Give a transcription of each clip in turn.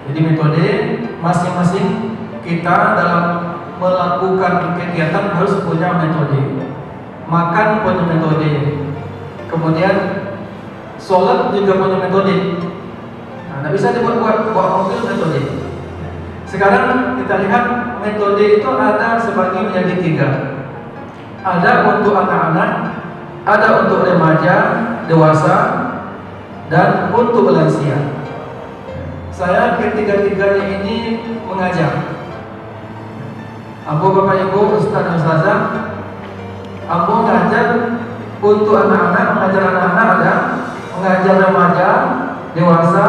Jadi metode masing-masing kita dalam melakukan kegiatan harus punya metode. Makan punya metode, kemudian sholat juga punya metode. Nah, tidak bisa dibuat-buat, buat mobil metode. Sekarang kita lihat metode itu ada sebagi menjadi 3. Ada untuk anak-anak, ada untuk remaja, dewasa, dan untuk lansia. Saya ketiga-tiganya ini mengajar. Ambo Bapak Ibu, Ustaz dan Ustazah, ambo mengajar untuk anak-anak, mengajar anak-anak ada, mengajar remaja, dewasa,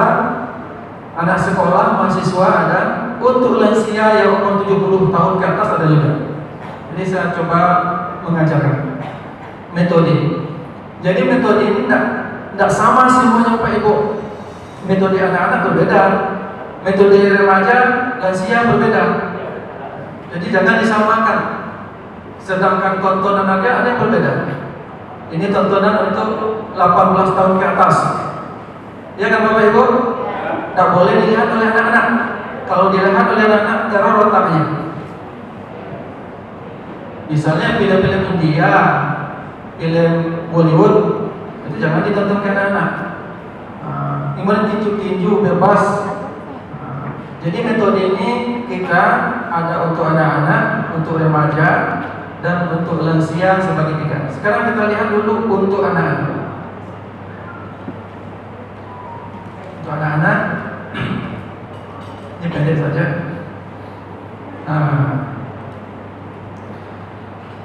anak sekolah, mahasiswa ada, untuk lansia yang umur 70 tahun ke atas ada juga. Jadi saya coba mengajarkan metode. Jadi metode ini tidak sama semuanya Pak Ibu. Metode anak-anak berbeda, metode remaja, lansia berbeda. Jadi jangan disamakan. Sedangkan tontonan ada yang berbeda. Ini tontonan untuk 18 tahun ke atas. Ya kan Bapak Ibu? Tak boleh dilihat oleh anak-anak. Kalau dilihat oleh anak-anak, teror otaknya. Misalnya film-film India, film Bollywood, itu jangan ditonton ke anak-anak. Kemudian tinju-tinju bebas. Jadi metode ini kita ada untuk anak-anak, untuk remaja, dan untuk lansia sebagai 3. Sekarang kita lihat dulu untuk anak-anak. Untuk anak-anak, ini pendek saja.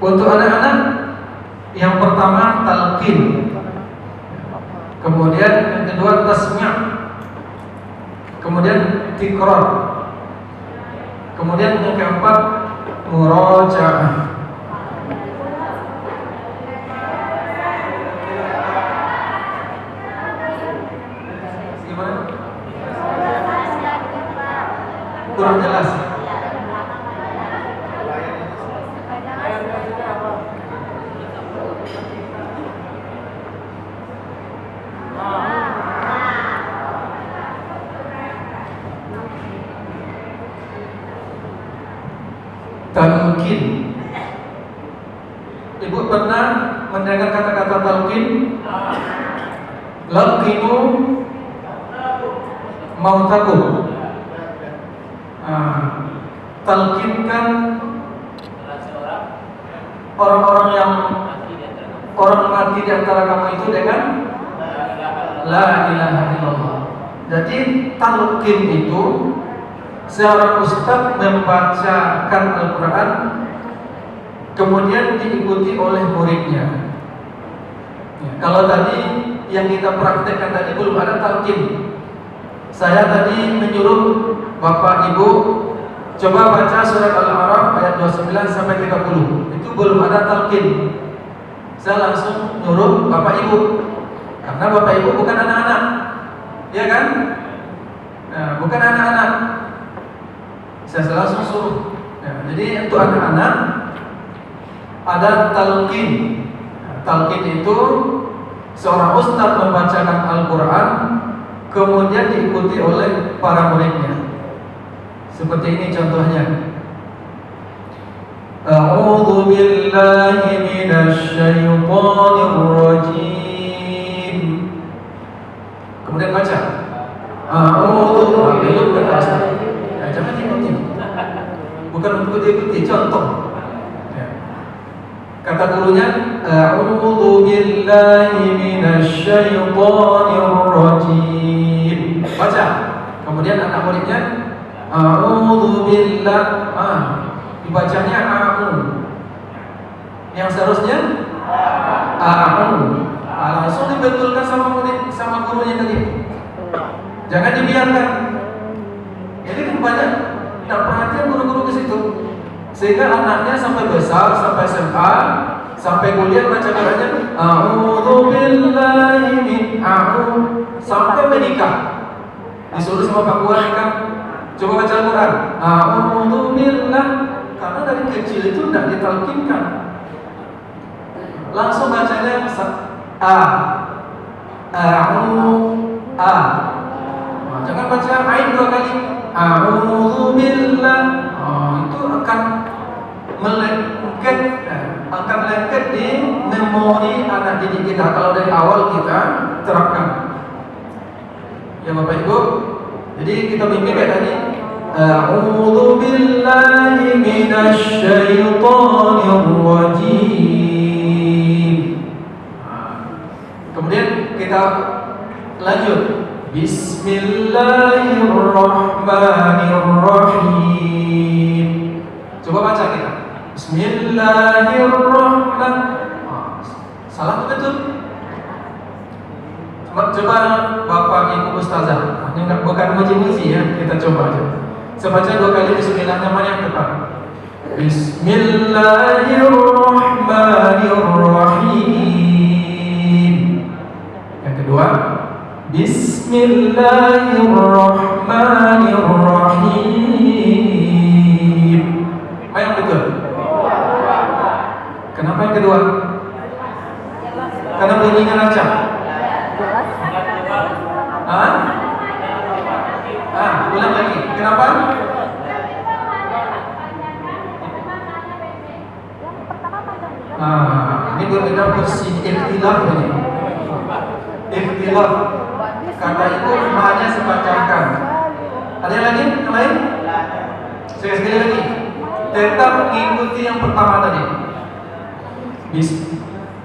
Untuk anak-anak, yang pertama talqin, kemudian yang kedua tasmi', kemudian tikrar, kemudian yang keempat muraja'ah. Gimana? Kurang jelas. Talqin. Ibu pernah mendengar kata-kata talqin? Laqinu mautakum. Talqinkan orang-orang yang orang mati di antara kamu itu dengan la ilaha illallah. Jadi talqin itu seorang ustaz membacakan Al-Quran, kemudian diikuti oleh muridnya. Kalau tadi yang kita praktekkan tadi belum ada talqin. Saya tadi menyuruh Bapak Ibu coba baca surat Al-A'raf ayat 29 sampai 30. Itu belum ada talqin. Saya langsung nyuruh Bapak Ibu, karena Bapak Ibu bukan anak-anak, ya kan? Bukan anak-anak. Saya langsung suruh. Jadi untuk anak-anak ada talqin. Talqin itu seorang ustaz membacakan Al-Quran, kemudian diikuti oleh para muridnya. Seperti ini contohnya. A'udzu billahi minasy syaithanir rajim. Kemudian baca. A'udzu billahi. Jangan ikuti. Bukan untuk diikuti, contoh. Kata gurunya, A'udzu billahi minasy syaithanir rajim. Baca. Kemudian anak muridnya, A'udzu billahi. Dibacanya a'u. Yang seharusnya a'u. Langsung dibetulkan sama murid, sama gurunya tadi. Jangan dibiarkan. Jadi kan banyak tidak perhatian guru-guru ke situ, sehingga anaknya sampai besar, sampai SMA, sampai kuliah baca Qurannya A'udzu billahi min sampai menikah. Disuruh sama Pak Buah kan, coba baca Al-Quran A'udzu billah, karena dari kecil itu tidak ditalkinkan. Langsung bacanya jangan baca ain 2 kali. a'udzu billah. Itu akan akan lengket di memori anak didik kita kalau dari awal kita terapkan. Ya Bapak Ibu, jadi kita bimbing kayak tadi. A'udzu billahi minasy syaithanir rajim. Kemudian kita lanjut. Bismillahirrahmanirrahim. Coba baca kita. Bismillahirrahmanirrahim. Salah tuh betul. Coba Bapak Ibu Ustazah. Ini bukan muji-muji ya. Kita coba aja. Saya baca 2 kali bismillahnya mana yang tepat. Bismillahirrahmanirrahim. Yang kedua, Bismillahirrahmanirrahim. Apa yang betul? Kenapa yang kedua? Karena bunyinya lancar. Ulang lagi. Kenapa? Ini berbeda versi ikhtilaf ini. Ikhtilaf. Kata itu hanya sepanjangkan. Ada yang lagi? Yang lain? Sekali lagi. Tetap mengikuti yang pertama tadi.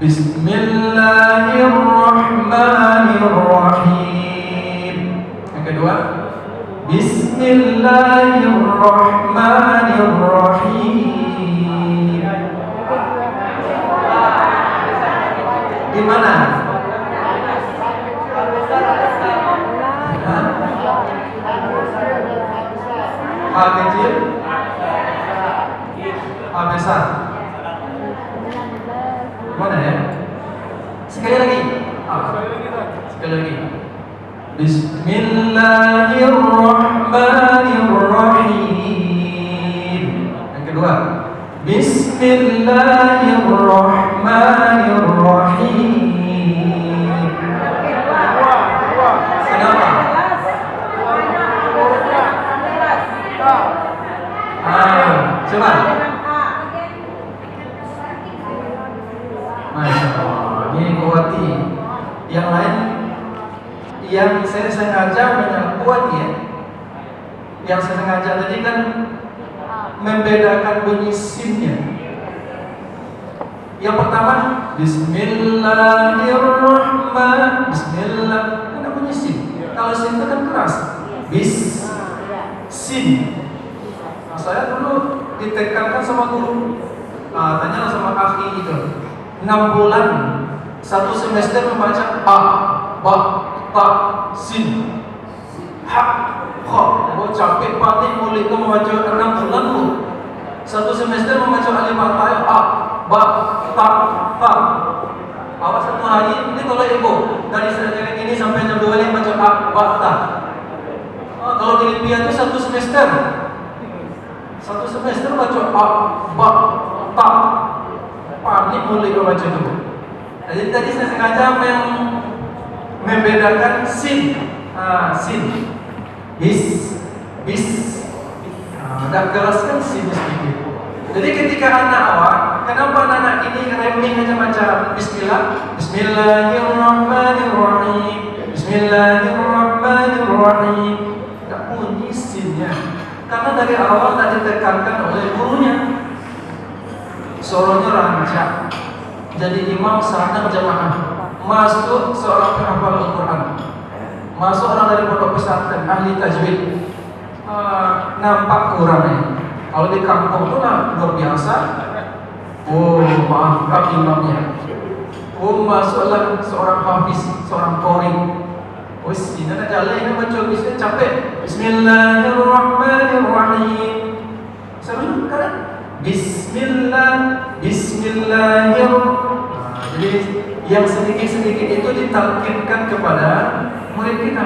Bismillahirrahmanirrahim. Yang kedua, Bismillahirrahmanirrahim. Di mana? A kecil, A besar. Mana ya? Sekali lagi. Sekali lagi. Bismillahirrahmanirrahim. Yang kedua, Bismillahirrahmanirrahim. Kenapa? Coba. Masya Allah, ini kuati. Yang lain, yang saya sengaja kuat ya. Yang saya sengaja tadi kan membedakan bunyi sinnya. Yang pertama, Bismillahirrahmanirrahim. Bismillah, kan bunyi sin. Kalau sin itu kan keras. Bis, sin. Nah, saya dulu ditekankan sama guru. Tanyalah sama akhi itu. 6 bulan 1 semester membaca A, Ba, Ta, Sin, Ha, Kha. Oh capek panik mulut itu membaca 6 bulan bu. 1 semester membaca alif fathah A, Ba, Ta, Ta. Awas 1 hari ini kalau ibu dari sejak ini sampai jam 2 ini baca A, Ba, Ta. Kalau di Libya itu 1 semester. 1 semester baca A, Ba, Ta. Panik mulai baca itu. Jadi tadi saya sengaja membedakan sin, sin, bis, dan keraskan sin sedikit. Jadi ketika anak awak, kenapa anak ini reming aja baca Bismillah, Bismillahirrahmanirrahim, Bismillahirrahmanirrahim, tak bunyi sinnya, karena dari awal tak ditekankan oleh gurunya. Suaranya rancak. Jadi imam sadar jamaah. Masuk seorang penghafal Al-Quran, masuk orang dari pondok pesantren ahli tajwid, nampak kurangnya. Kalau di kampung itu luar biasa. Oh maaf imamnya. Oh masuklah seorang hafiz, seorang qori. Oh sini nak jalan ini baca bisa capek. Bismillahirrahmanirrahim. Seru kan? Bismillahirrahmanirrahim. Jadi yang sedikit-sedikit itu ditalkinkan kepada murid kita.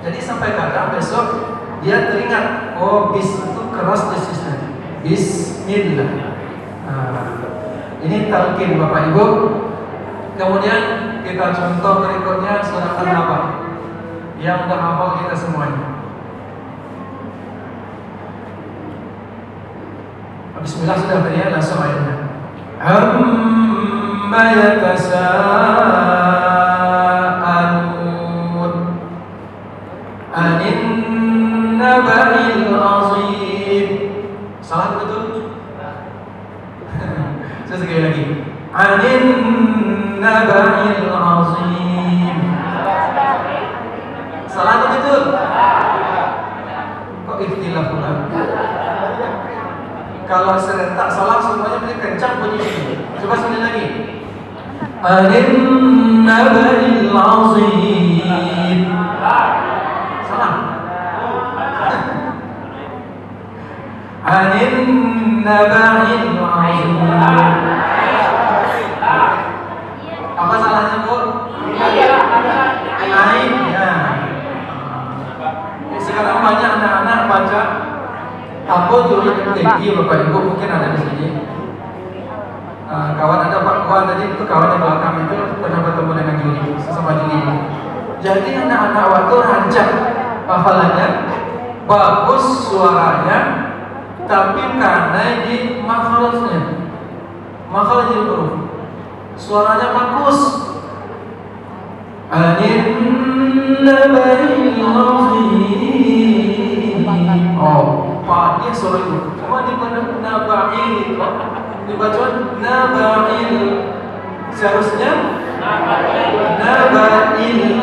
Jadi sampai kadang besok dia teringat, oh bis itu keras desisnya. Bismillah. Ini talqin Bapak Ibu. Kemudian kita contoh berikutnya surat An-Naba yang udah hafal kita semuanya. Bismillah sudah tadi ya, langsung ayatnya. Amma yatasa'alun anin naba'il azim. Salah betul? Saya sekali lagi. Anin naba'il azim. Salah atau betul? Kok ikhtilaf pula? Kalau serentak salah semuanya mesti kencang bunyi. Coba sekali lagi. Anin naba'il azim. Salah. Anin naba'il azim. Apa salahnya, Bu? Ain ya. Sekarang banyak anak-anak baca Apo Juri MTQ, Bapak Ibu mungkin ada di sini. Kawan ada Pak Kawan tadi itu kawan yang belakang itu pernah bertemu dengan Juri, sesama Juri. Jadi anak-anak waktu rancak hafalannya, bagus suaranya, tapi karena di makhrajnya, makhrajul huruf, suaranya bagus. Anin nabail azim. Oh, Pak dia suara itu. Cuma di pada nabail, dibaca nabail. Seharusnya nabail.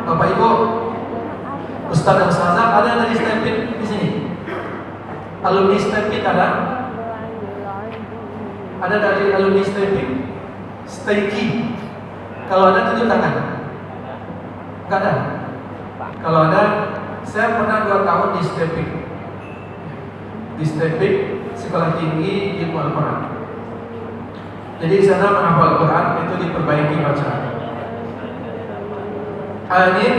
Bapak Ibu, Ustaz dan Ustazah ada yang dari Stepit di sini? Alumni Stepit ada? Ada dari alumni Stepit? Steki. Kalau ada tunjuk tangan. Enggak ada. Kalau ada, saya pernah 2 tahun di Stepik. Di Stepik Sekolah Tinggi Ilmu Al-Quran. Jadi di sana menghafal Al-Quran itu diperbaiki bacaan. Anin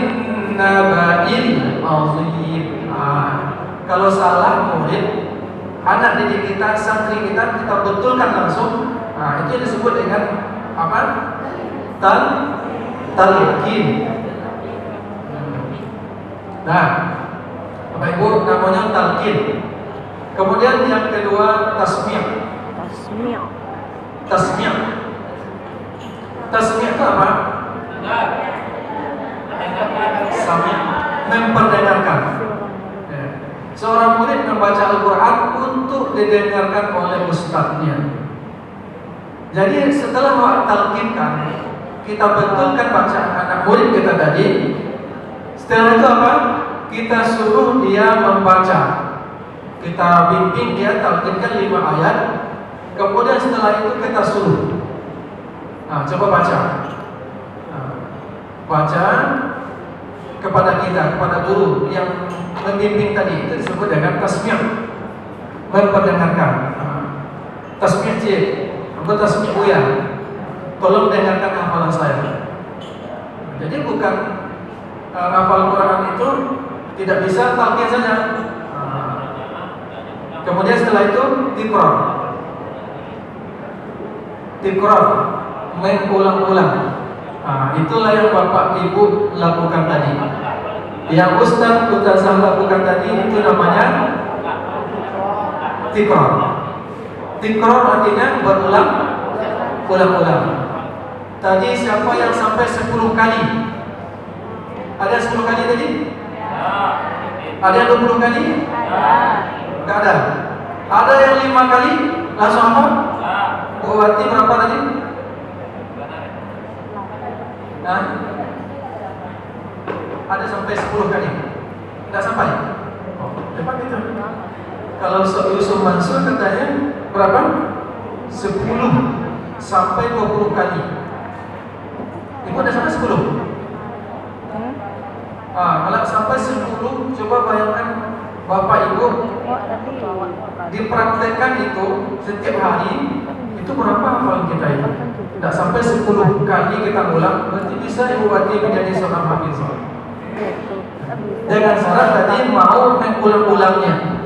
naba'il azim. Kalau salah murid, anak didik kita, santri kita betulkan langsung. Itu yang disebut dengan apa? Talqin. Nah, Bapak Ibu, namanya talqin. Kemudian yang kedua tasmi'. Tasmi' itu apa? Sami', memperdengarkan. Seorang murid membaca Al-Quran untuk didengarkan oleh ustadznya. Jadi setelah talqinkan, kita betulkan bacaan anak murid kita tadi. Setelah itu apa? Kita suruh dia membaca. Kita bimbing dia, talqinkan 5 ayat. Kemudian setelah itu kita suruh. Coba baca. Baca kepada kita, kepada guru yang membimbing tadi. Itu disebut dengan tasmi', memperdengarkan. Tasmi' cik, aku tasmi' buya, tolong dengarkan hafalan saya. Jadi bukan hafal Quran itu tidak bisa talqin saja. Kemudian setelah itu tikrar, mengulang-ulang. Itulah yang Bapak Ibu lakukan tadi. Yang Ustaz lakukan tadi itu namanya tikrar. Tikrar artinya berulang-ulang. Tadi siapa yang sampai 10 kali? Ada 10 kali tadi? Ada yang 20 kali? Enggak ada. Ada yang 5 kali? Langsung apa? Berarti berapa tadi? Ada sampai 10 kali? Tidak sampai? Cepat itu. Kalau Yusuf Mansur katanya berapa? 10 sampai 20 kali. Ibu ada sampai 10? Kalau sampai 10, coba bayangkan Bapak Ibu dipraktekkan itu setiap hari, itu berapa hafalan kita itu? Tidak sampai 10 kali kita ulang, berarti bisa Ibu Wati menjadi seorang hafiz. Dengan syarat tadi mau mengulang-ulangnya.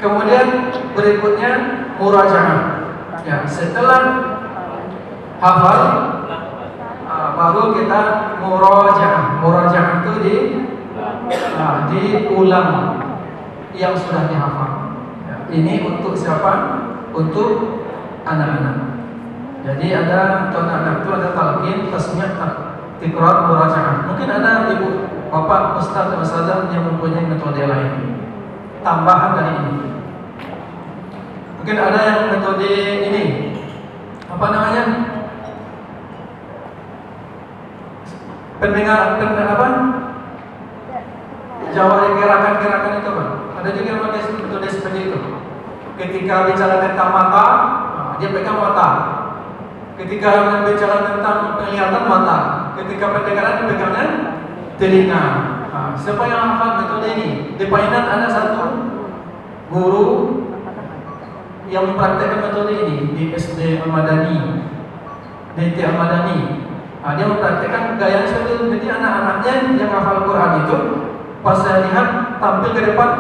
Kemudian berikutnya murajaah. Ya, setelah hafal baru kita murajaah. Murajaah itu diulang. yang sudah dihafal. Ya, ini untuk siapa? Untuk anak-anak. Jadi ada untuk anak-anak itu ada talqin, tasmi', tikrar, murajaah. Mungkin ada ibu, bapak, ustaz dan ustazah yang mempunyai metode lain tambahan dari ini. Mungkin ada yang metode ini, apa namanya? Pendengar apa? Jawab gerakan-gerakan itu, Pak. Ada juga yang pakai metode seperti itu. Ketika bicara tentang mata, dia pegang mata. Ketika bicara tentang penglihatan, mata. Ketika pendengaran, dia pegangnya telinga. Siapa yang hafal metode ini? Di Painan ada satu guru yang mempraktekkan metode ini di SD Al-Madani, DT Al-Madani. Dia mempraktekkan gaya seperti itu. Jadi anak-anaknya yang hafal Quran itu, pas saya lihat tampil ke depan,